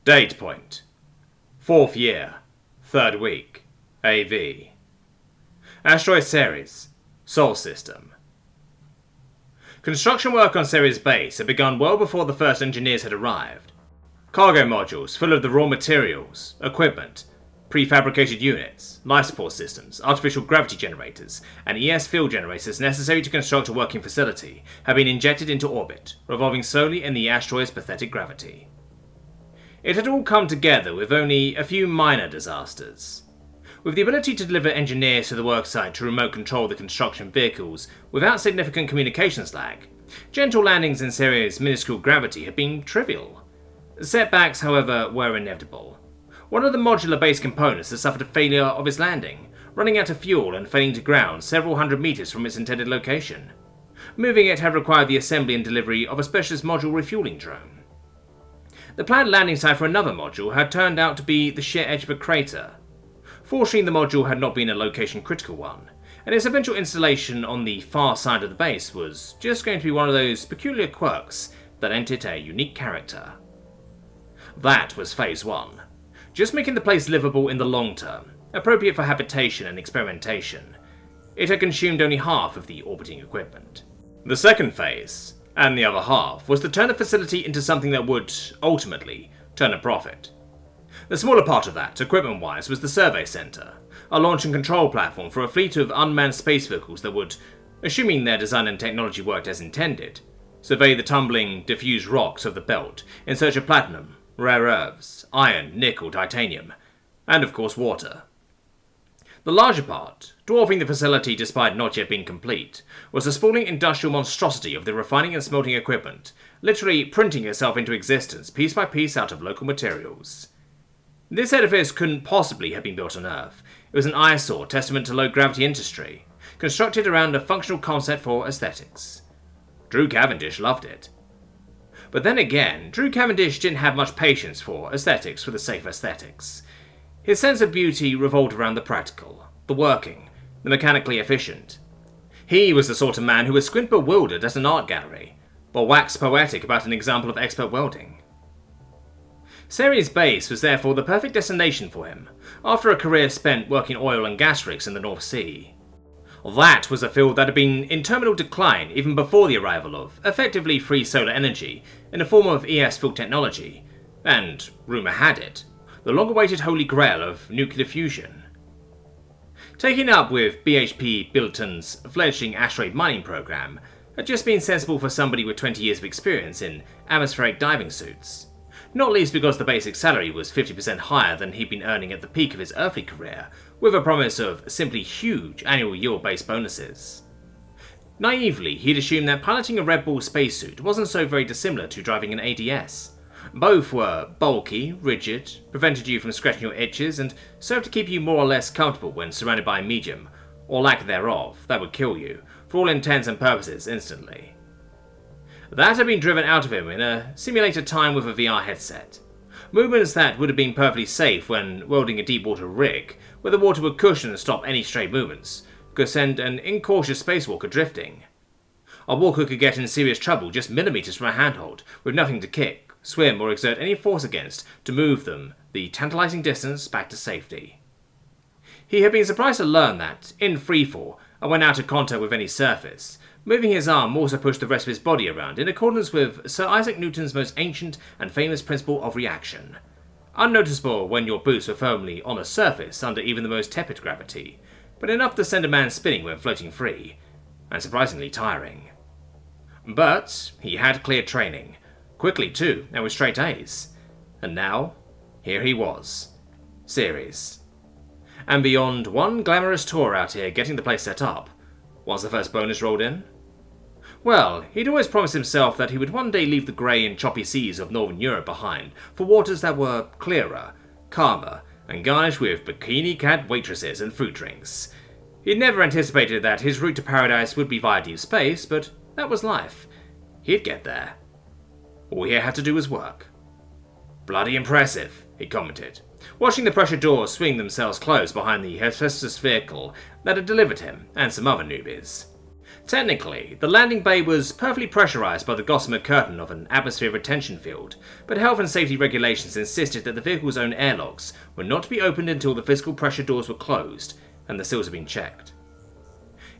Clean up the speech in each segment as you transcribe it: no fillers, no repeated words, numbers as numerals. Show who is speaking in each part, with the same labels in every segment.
Speaker 1: Date point: 4th year, 3rd week, AV. Asteroid Ceres, Sol System. Construction work on Ceres base had begun well before the first engineers had arrived. Cargo modules full of the raw materials, equipment, prefabricated units, life support systems, artificial gravity generators, and ES field generators necessary to construct a working facility had been injected into orbit, revolving solely in the asteroid's pathetic gravity. It had all come together with only a few minor disasters. With the ability to deliver engineers to the worksite to remote control the construction vehicles without significant communications lag, gentle landings in Ceres' minuscule gravity had been trivial. Setbacks, however, were inevitable. One of the modular base components had suffered a failure of its landing, running out of fuel and failing to ground several hundred meters from its intended location. Moving it had required the assembly and delivery of a specialist module refueling drone. The planned landing site for another module had turned out to be the sheer edge of a crater. Fortunately, the module had not been a location-critical one, and its eventual installation on the far side of the base was just going to be one of those peculiar quirks that lent it a unique character. That was Phase 1. Just making the place livable in the long term, appropriate for habitation and experimentation. It had consumed only half of the orbiting equipment. The second phase, and the other half, was to turn the facility into something that would, ultimately, turn a profit. The smaller part of that, equipment-wise, was the Survey Center, a launch and control platform for a fleet of unmanned space vehicles that would, assuming their design and technology worked as intended, survey the tumbling, diffused rocks of the belt in search of platinum, rare earths, iron, nickel, titanium, and of course water. The larger part, dwarfing the facility despite not yet being complete, was a sprawling industrial monstrosity of the refining and smelting equipment, literally printing itself into existence piece by piece out of local materials. This edifice couldn't possibly have been built on Earth. It was an eyesore testament to low-gravity industry, constructed around a functional concept for aesthetics. Drew Cavendish loved it. But then again, Drew Cavendish didn't have much patience for aesthetics for the sake of aesthetics. His sense of beauty revolved around the practical, the working, the mechanically efficient. He was the sort of man who would squint bewildered at an art gallery, or wax poetic about an example of expert welding. Ceres Base was therefore the perfect destination for him, after a career spent working oil and gas rigs in the North Sea. That was a field that had been in terminal decline even before the arrival of effectively free solar energy in the form of ES field technology, and, rumour had it, the long-awaited holy grail of nuclear fusion. Taking up with BHP Billiton's fledgling asteroid mining program had just been sensible for somebody with 20 years of experience in atmospheric diving suits. Not least because the basic salary was 50% higher than he'd been earning at the peak of his earthly career, with a promise of simply huge annual yield-based bonuses. Naively, he'd assumed that piloting a Red Bull spacesuit wasn't so very dissimilar to driving an ADS. Both were bulky, rigid, prevented you from scratching your itches, and served to keep you more or less comfortable when surrounded by a medium, or lack thereof, that would kill you, for all intents and purposes, instantly. That had been driven out of him in a simulated time with a VR headset. Movements that would have been perfectly safe when welding a deep water rig, where the water would cushion and stop any stray movements, could send an incautious spacewalker drifting. A walker could get in serious trouble just millimeters from a handhold, with nothing to kick, swim, or exert any force against to move them the tantalizing distance back to safety. He had been surprised to learn that, in freefall, and when out of contact with any surface, moving his arm also pushed the rest of his body around in accordance with Sir Isaac Newton's most ancient and famous principle of reaction. Unnoticeable when your boots were firmly on a surface under even the most tepid gravity, but enough to send a man spinning when floating free, and surprisingly tiring. But he had clear training, quickly too, and with straight A's. And now, here he was. Ceres. And beyond one glamorous tour out here getting the place set up, once the first bonus rolled in, well, he'd always promised himself that he would one day leave the grey and choppy seas of northern Europe behind for waters that were clearer, calmer, and garnished with bikini-clad waitresses and fruit drinks. He'd never anticipated that his route to paradise would be via deep space, but that was life. He'd get there. All he had to do was work. Bloody impressive, he commented, watching the pressure doors swing themselves closed behind the Hephaestus vehicle that had delivered him and some other newbies. Technically, the landing bay was perfectly pressurized by the gossamer curtain of an atmosphere retention field, but health and safety regulations insisted that the vehicle's own airlocks were not to be opened until the physical pressure doors were closed and the seals had been checked.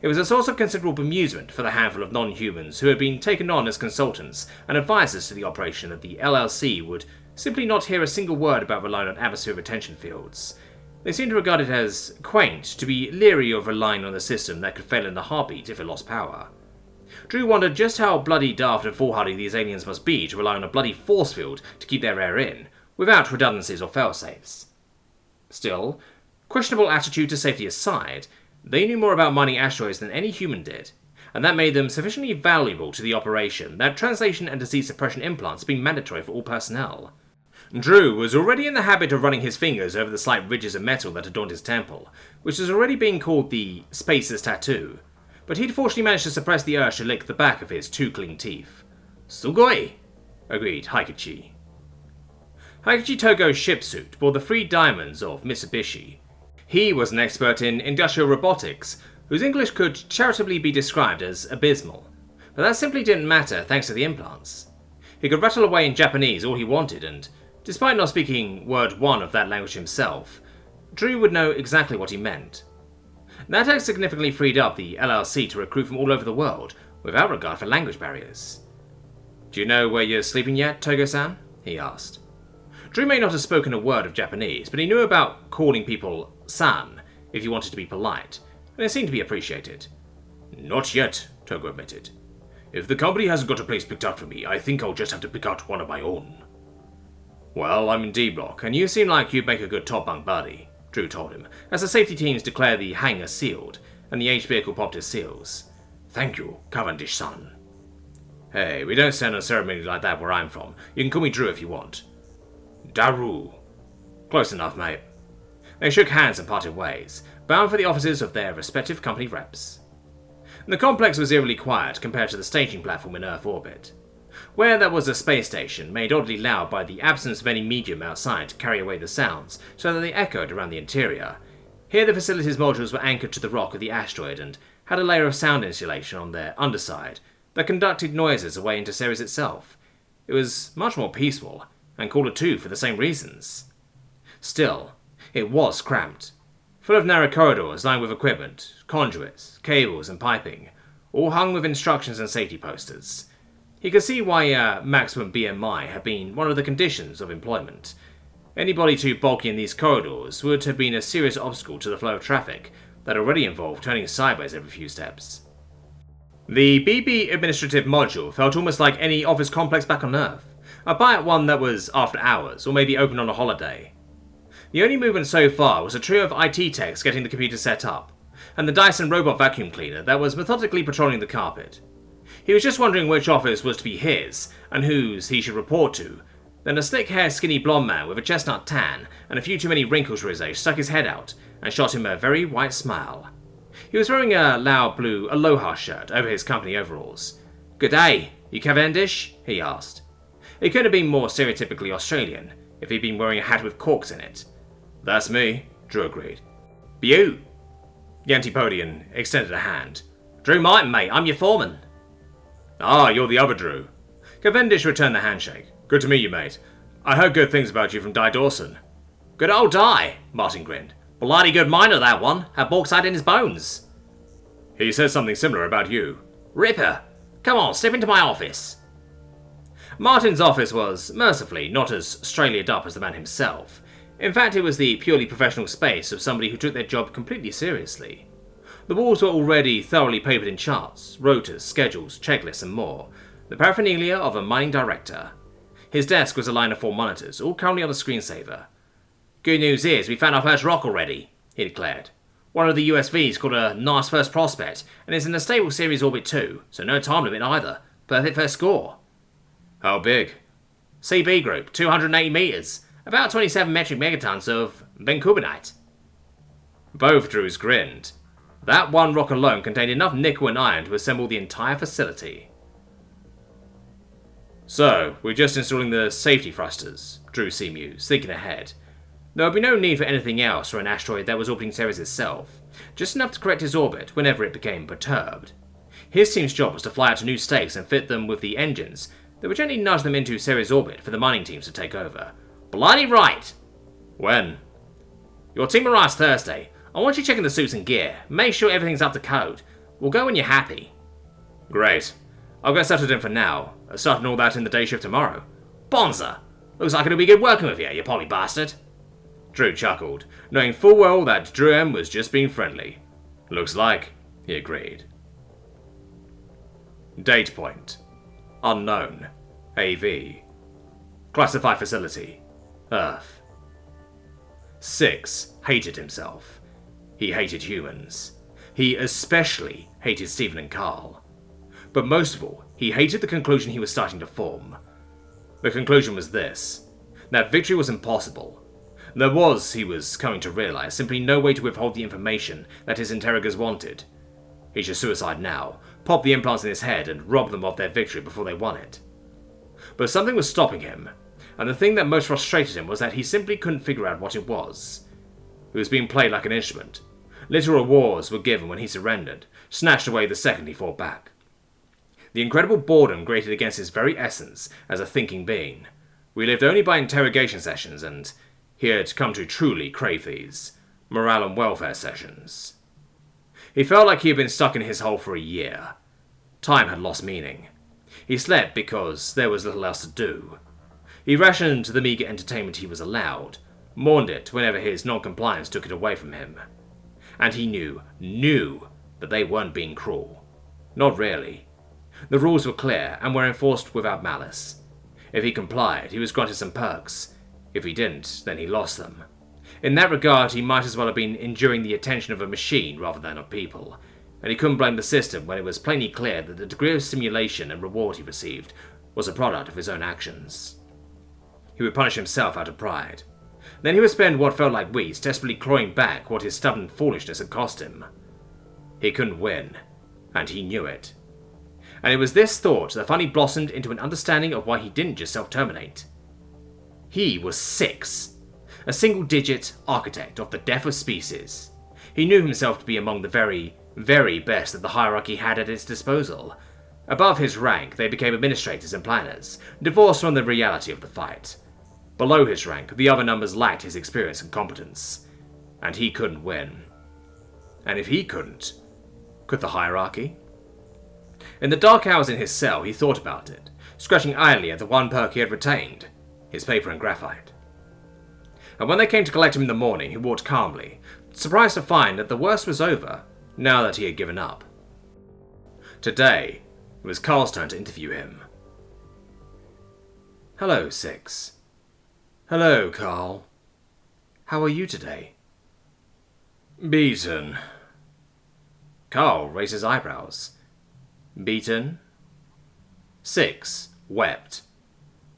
Speaker 1: It was a source of considerable amusement for the handful of non-humans who had been taken on as consultants and advisors to the operation that the LLC would simply not hear a single word about relying on atmosphere retention fields. They seemed to regard it as quaint to be leery of relying on a system that could fail in a heartbeat if it lost power. Drew wondered just how bloody daft and foolhardy these aliens must be to rely on a bloody force field to keep their air in, without redundancies or failsafes. Still, questionable attitude to safety aside, they knew more about mining asteroids than any human did, and that made them sufficiently valuable to the operation that translation and disease suppression implants had been mandatory for all personnel. Drew was already in the habit of running his fingers over the slight ridges of metal that adorned his temple, which was already being called the Spacer's Tattoo, but he'd fortunately managed to suppress the urge to lick the back of his two clean teeth. Sugoi! Agreed Haikichi. Haikichi Togo's ship suit bore the 3 diamonds of Mitsubishi. He was an expert in industrial robotics, whose English could charitably be described as abysmal, but that simply didn't matter thanks to the implants. He could rattle away in Japanese all he wanted, and despite not speaking word one of that language himself, Drew would know exactly what he meant. That had significantly freed up the LLC to recruit from all over the world, without regard for language barriers. "Do you know where you're sleeping yet, Togo-san?" he asked. Drew may not have spoken a word of Japanese, but he knew about calling people san if you wanted to be polite, and it seemed to be appreciated. "Not yet," Togo admitted. "If the company hasn't got a place picked out for me, I think I'll just have to pick out one of my own." "Well, I'm in D block, and you seem like you'd make a good top bunk buddy," Drew told him, as the safety teams declared the hangar sealed, and the H vehicle popped its seals. "Thank you, Cavendish-san." "Hey, we don't stand on ceremony like that where I'm from. You can call me Drew if you want." "Daru." "Close enough, mate." They shook hands and parted ways, bound for the offices of their respective company reps. The complex was eerily quiet compared to the staging platform in Earth orbit. Where there was a space station, made oddly loud by the absence of any medium outside to carry away the sounds so that they echoed around the interior, here the facility's modules were anchored to the rock of the asteroid and had a layer of sound insulation on their underside that conducted noises away into Ceres itself. It was much more peaceful, and cooler too for the same reasons. Still, it was cramped, full of narrow corridors lined with equipment, conduits, cables and piping, all hung with instructions and safety posters. He could see why maximum BMI had been one of the conditions of employment. Anybody too bulky in these corridors would have been a serious obstacle to the flow of traffic that already involved turning sideways every few steps. The BB administrative module felt almost like any office complex back on Earth, albeit one that was after hours or maybe open on a holiday. The only movement so far was a trio of IT techs getting the computer set up, and the Dyson robot vacuum cleaner that was methodically patrolling the carpet. He was just wondering which office was to be his, and whose he should report to. Then a slick-haired, skinny blonde man with a chestnut tan and a few too many wrinkles for his age stuck his head out and shot him a very white smile. He was wearing a loud blue Aloha shirt over his company overalls. "Good day, you Cavendish?" he asked. It could have been more stereotypically Australian if he'd been wearing a hat with corks in it. "That's me," Drew agreed. "Beau." The Antipodian extended a hand. "Drew Martin, mate, I'm your foreman." "Ah, you're the other Drew." Cavendish returned the handshake. "Good to meet you, mate. I heard good things about you from Di Dawson." "Good old Di," Martin grinned. "Bloody good miner, that one. Had bauxite in his bones." "He said something similar about you." "Ripper. Come on, step into my office." Martin's office was, mercifully, not as straight up as the man himself. In fact, it was the purely professional space of somebody who took their job completely seriously. The walls were already thoroughly papered in charts, rotors, schedules, checklists and more, the paraphernalia of a mining director. His desk was a line of 4 monitors, all currently on the screensaver. "Good news is, we found our first rock already," he declared. "One of the USVs called a nice first prospect, and it's in a stable Ceres orbit too, so no time limit either. Perfect first score." "How big?" "CB group, 280 meters, about 27 metric megatons of Bencubinite." Both Drews grinned. That one rock alone contained enough nickel and iron to assemble the entire facility. "So, we're just installing the safety thrusters," Drew mused, thinking ahead. There would be no need for anything else for an asteroid that was orbiting Ceres itself, just enough to correct its orbit whenever it became perturbed. His team's job was to fly out to new stakes and fit them with the engines that would gently nudge them into serious orbit for the mining teams to take over. Bloody right! When? Your team arrives Thursday. I want you checking the suits and gear. Make sure everything's up to code. We'll go when you're happy. Great. I'll get settled in for now. Starting all that in the day shift tomorrow. Bonza! Looks like it'll be good working with you, you poly bastard. Drew chuckled, knowing full well that Drew M was just being friendly. Looks like, he agreed. Date point. Unknown. AV. Classified facility. Earth. 6 hated himself. He hated humans. He especially hated Stephen and Carl. But most of all, he hated the conclusion he was starting to form. The conclusion was this: that victory was impossible. There was, he was coming to realize, simply no way to withhold the information that his interrogers wanted. He should suicide now, pop the implants in his head, and rob them of their victory before they won it. But something was stopping him, and the thing that most frustrated him was that he simply couldn't figure out what it was. He was being played like an instrument. Literal awards were given when he surrendered, snatched away the second he fought back. The incredible boredom grated against his very essence as a thinking being. We lived only by interrogation sessions, and he had come to truly crave these morale and welfare sessions. He felt like he had been stuck in his hole for a year. Time had lost meaning. He slept because there was little else to do. He rationed the meager entertainment he was allowed, mourned it whenever his non-compliance took it away from him. And he knew that they weren't being cruel. Not really. The rules were clear and were enforced without malice. If he complied, he was granted some perks. If he didn't, then he lost them. In that regard, he might as well have been enduring the attention of a machine rather than of people, and he couldn't blame the system when it was plainly clear that the degree of stimulation and reward he received was a product of his own actions. He would punish himself out of pride. Then he would spend what felt like weeks desperately clawing back what his stubborn foolishness had cost him. He couldn't win, and he knew it. And it was this thought that finally blossomed into an understanding of why he didn't just self-terminate. He was 6, a single-digit architect of the death of species. He knew himself to be among the very, very best that the hierarchy had at its disposal. Above his rank, they became administrators and planners, divorced from the reality of the fight. Below his rank, the other numbers lacked his experience and competence, and he couldn't win. And if he couldn't, could the hierarchy? In the dark hours in his cell, he thought about it, scratching idly at the one perk he had retained, his paper and graphite. And when they came to collect him in the morning, he walked calmly, surprised to find that the worst was over, now that he had given up. Today, it was Carl's turn to interview him. Hello, 6. Hello, Carl. How are you today? Beaten. Carl raised his eyebrows. Beaten? 6 wept,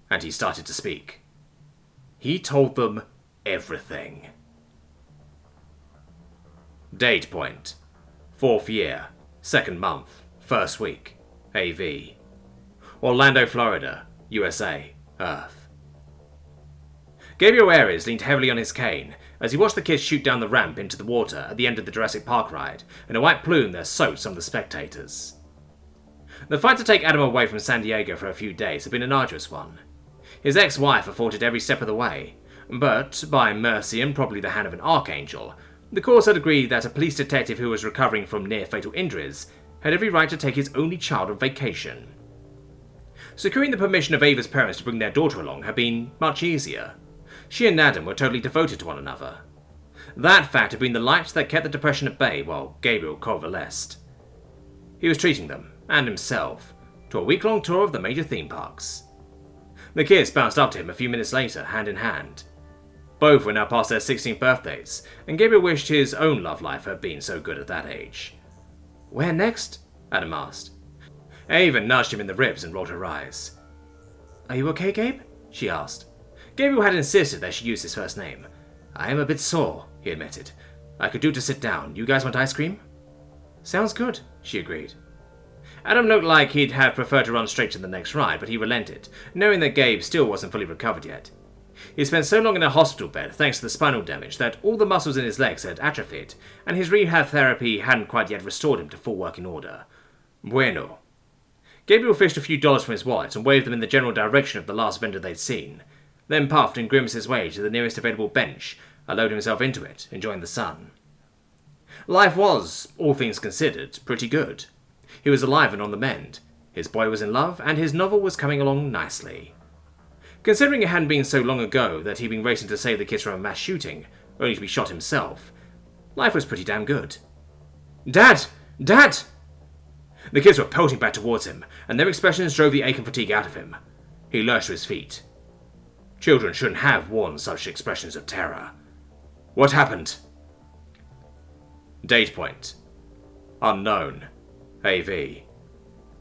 Speaker 1: and he started to speak. He told them everything. Date point: 4th year, 2nd month, 1st week, AV. Orlando, Florida, USA, Earth. Gabriel leaned heavily on his cane as he watched the kids shoot down the ramp into the water at the end of the Jurassic Park ride in a white plume that soaked some of the spectators. The fight to take Adam away from San Diego for a few days had been an arduous one. His ex-wife had fought it every step of the way, but, by mercy and probably the hand of an archangel, the courts had agreed that a police detective who was recovering from near-fatal injuries had every right to take his only child on vacation. Securing the permission of Ava's parents to bring their daughter along had been much easier. She and Adam were totally devoted to one another. That fact had been the light that kept the depression at bay while Gabriel convalesced. He was treating them, and himself, to a week-long tour of the major theme parks. The kids bounced up to him a few minutes later, hand in hand. Both were now past their 16th birthdays, and Gabriel wished his own love life had been so good at that age. Where next? Adam asked. Ava nudged him in the ribs and rolled her eyes. Are you okay, Gabe? She asked. Gabriel had insisted that she use his first name. I am a bit sore, he admitted. I could do to sit down. You guys want ice cream? Sounds good, she agreed. Adam looked like he'd have preferred to run straight to the next ride, but he relented, knowing that Gabe still wasn't fully recovered yet. He spent so long in a hospital bed thanks to the spinal damage that all the muscles in his legs had atrophied, and his rehab therapy hadn't quite yet restored him to full working order. Bueno. Gabriel fished a few dollars from his wallet and waved them in the general direction of the last vendor they'd seen, then puffed and grimaced his way to the nearest available bench and lowered himself into it, enjoying the sun. Life was, all things considered, pretty good. He was alive and on the mend. His boy was in love, and his novel was coming along nicely. Considering it hadn't been so long ago that he'd been racing to save the kids from a mass shooting, only to be shot himself, life was pretty damn good. Dad! Dad! The kids were pelting back towards him, and their expressions drove the ache and fatigue out of him. He lurched to his feet. Children shouldn't have worn such expressions of terror. What happened? Date point. Unknown. AV.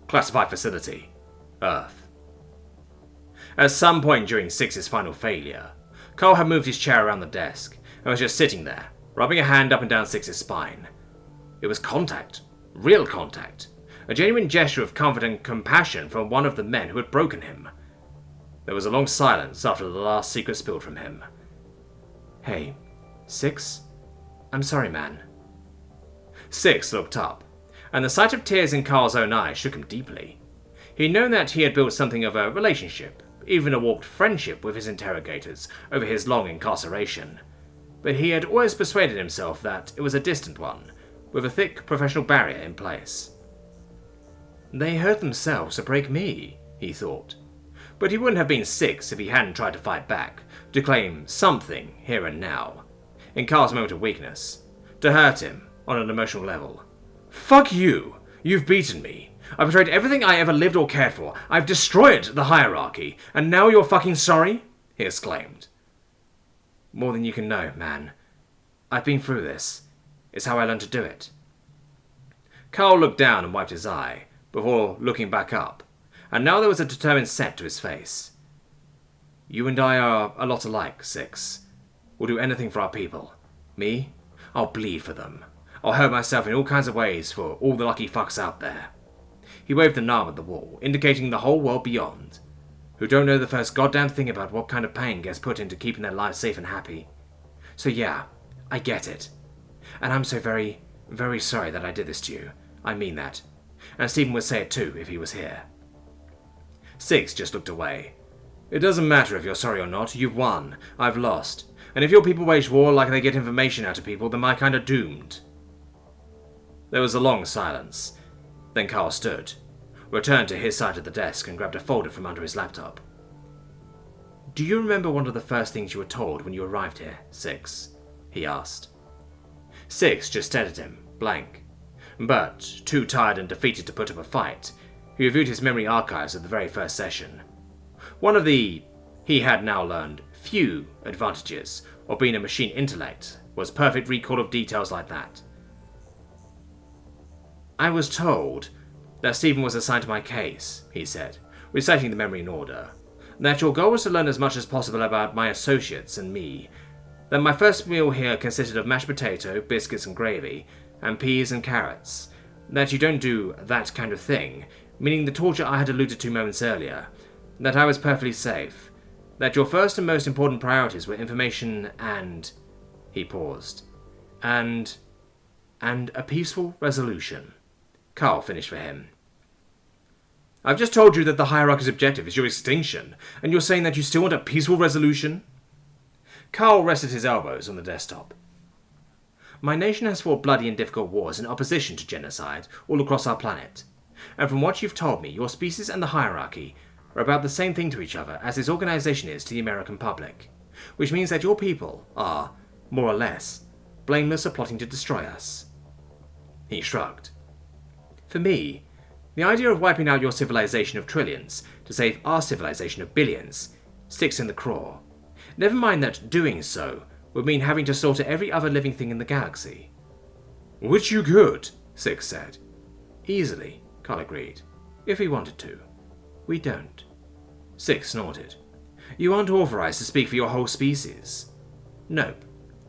Speaker 1: Classified facility. Earth. At some point during Six's final failure, Carl had moved his chair around the desk and was just sitting there, rubbing a hand up and down Six's spine. It was contact. Real contact. A genuine gesture of comfort and compassion from one of the men who had broken him. There was a long silence after the last secret spilled from him. Hey, Six? I'm sorry, man. Six looked up, and the sight of tears in Carl's own eyes shook him deeply. He'd known that he had built something of a relationship, even a warped friendship with his interrogators over his long incarceration. But he had always persuaded himself that it was a distant one, with a thick professional barrier in place. They hurt themselves to break me, he thought. But he wouldn't have been Six if he hadn't tried to fight back, to claim something here and now, in Carl's moment of weakness, to hurt him on an emotional level. Fuck you! You've beaten me. I've betrayed everything I ever lived or cared for. I've destroyed the hierarchy, and now you're fucking sorry? He exclaimed. More than you can know, man. I've been through this. It's how I learned to do it. Carl looked down and wiped his eye, before looking back up, and now there was a determined set to his face. You and I are a lot alike, Six. We'll do anything for our people. Me? I'll bleed for them. I'll hurt myself in all kinds of ways for all the lucky fucks out there. He waved an arm at the wall, indicating the whole world beyond, who don't know the first goddamn thing about what kind of pain gets put into keeping their lives safe and happy. So yeah, I get it. And I'm so very, very sorry that I did this to you. I mean that. And Stephen would say it too if he was here. Six just looked away. It doesn't matter if you're sorry or not. You've won. I've lost. And if your people wage war like they get information out of people, then my kind are doomed. There was a long silence. Then Carl stood, returned to his side of the desk and grabbed a folder from under his laptop. Do you remember one of the first things you were told when you arrived here, Six? He asked. Six just stared at him, blank. But, too tired and defeated to put up a fight, he reviewed his memory archives of the very first session. One of the, he had now learned, few advantages of being a machine intellect was perfect recall of details like that. I was told that Stephen was assigned to my case, he said, reciting the memory in order, that your goal was to learn as much as possible about my associates and me, that my first meal here consisted of mashed potato, biscuits and gravy, and peas and carrots, that you don't do that kind of thing, meaning the torture I had alluded to moments earlier, that I was perfectly safe, that your first and most important priorities were information and... He paused. And a peaceful resolution. Carl finished for him. I've just told you that the hierarchy's objective is your extinction, and you're saying that you still want a peaceful resolution? Carl rested his elbows on the desktop. My nation has fought bloody and difficult wars in opposition to genocide all across our planet. And from what you've told me, your species and the hierarchy are about the same thing to each other as this organization is to the American public. Which means that your people are, more or less, blameless of plotting to destroy us. He shrugged. For me, the idea of wiping out your civilization of trillions to save our civilization of billions sticks in the craw. Never mind that doing so would mean having to slaughter every other living thing in the galaxy. Which you could, Six said. Easily, Carl agreed. If we wanted to. We don't. Six snorted. You aren't authorized to speak for your whole species. Nope,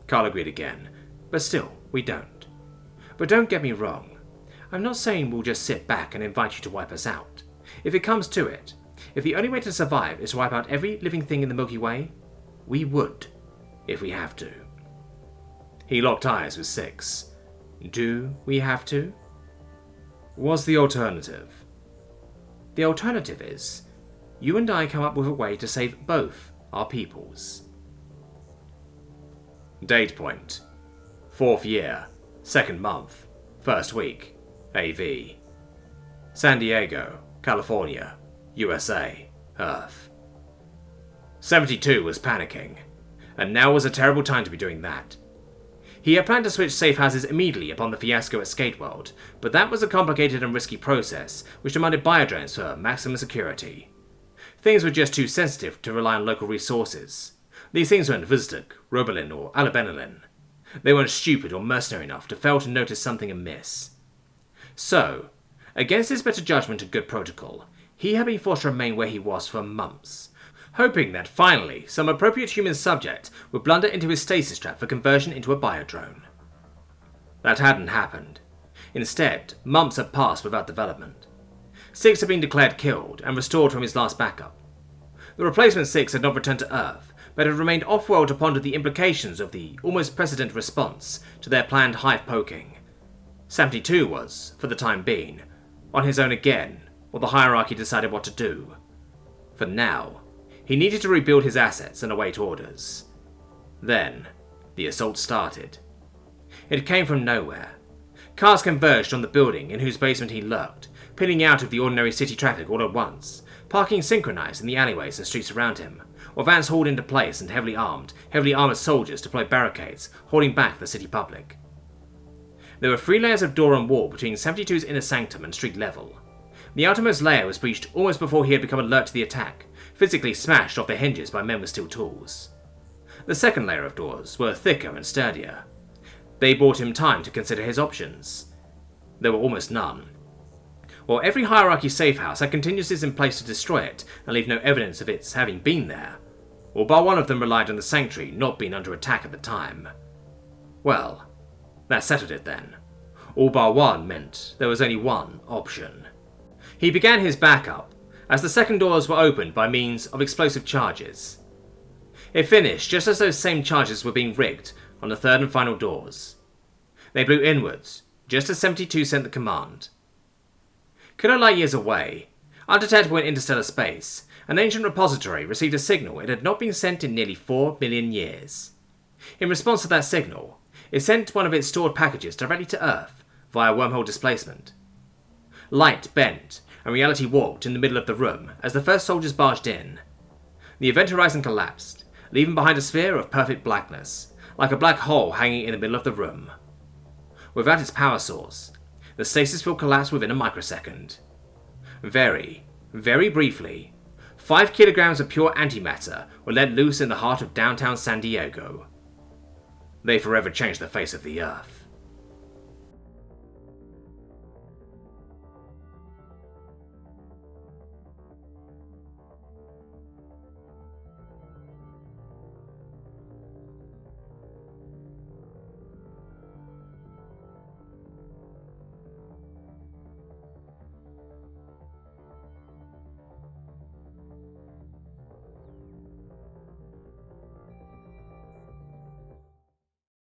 Speaker 1: Carl agreed again. But still, we don't. But don't get me wrong. I'm not saying we'll just sit back and invite you to wipe us out. If it comes to it, if the only way to survive is to wipe out every living thing in the Milky Way, we would, if we have to. He locked eyes with Six. Do we have to? What's the alternative? The alternative is, you and I come up with a way to save both our peoples. Date point: 4th year, 2nd month, 1st week, AV. San Diego, California, USA, Earth. 72 was panicking, and now was a terrible time to be doing that. He had planned to switch safe houses immediately upon the fiasco at Skateworld, but that was a complicated and risky process which demanded biodrones for maximum security. Things were just too sensitive to rely on local resources. These things weren't Vizdak, Robolin, or Alabenilin. They weren't stupid or mercenary enough to fail to notice something amiss. So, against his better judgment and good protocol, he had been forced to remain where he was for months, hoping that finally some appropriate human subject would blunder into his stasis trap for conversion into a biodrone. That hadn't happened. Instead, months had passed without development. Six had been declared killed and restored from his last backup. The replacement Six had not returned to Earth, but had remained off-world to ponder the implications of the almost precedent response to their planned hive poking. 72 was, for the time being, on his own again, while the hierarchy decided what to do. For now, he needed to rebuild his assets and await orders. Then, the assault started. It came from nowhere. Cars converged on the building in whose basement he lurked, pinning out of the ordinary city traffic all at once, parking synchronized in the alleyways and streets around him, or vans hauled into place and heavily armored soldiers deployed barricades, holding back the city public. There were 3 layers of door and wall between 72's inner sanctum and street level. The outermost layer was breached almost before he had become alert to the attack, physically smashed off their hinges by men with steel tools. The second layer of doors were thicker and sturdier. They bought him time to consider his options. There were almost none. While every hierarchy safe house had contingencies in place to destroy it and leave no evidence of its having been there, all bar one of them relied on the sanctuary not being under attack at the time. Well, that settled it then. All bar one meant there was only one option. He began his backup, as the second doors were opened by means of explosive charges. It finished just as those same charges were being rigged on the third and final doors. They blew inwards, just as 72 sent the command. Kilo light years away, undetectable in interstellar space, an ancient repository received a signal it had not been sent in nearly 4 million years. In response to that signal, it sent one of its stored packages directly to Earth via wormhole displacement. Light bent, and reality warped in the middle of the room as the first soldiers barged in. The event horizon collapsed, leaving behind a sphere of perfect blackness, like a black hole hanging in the middle of the room. Without its power source, the stasis field collapsed within a microsecond. Very, very briefly, 5 kilograms of pure antimatter were let loose in the heart of downtown San Diego. They forever changed the face of the Earth.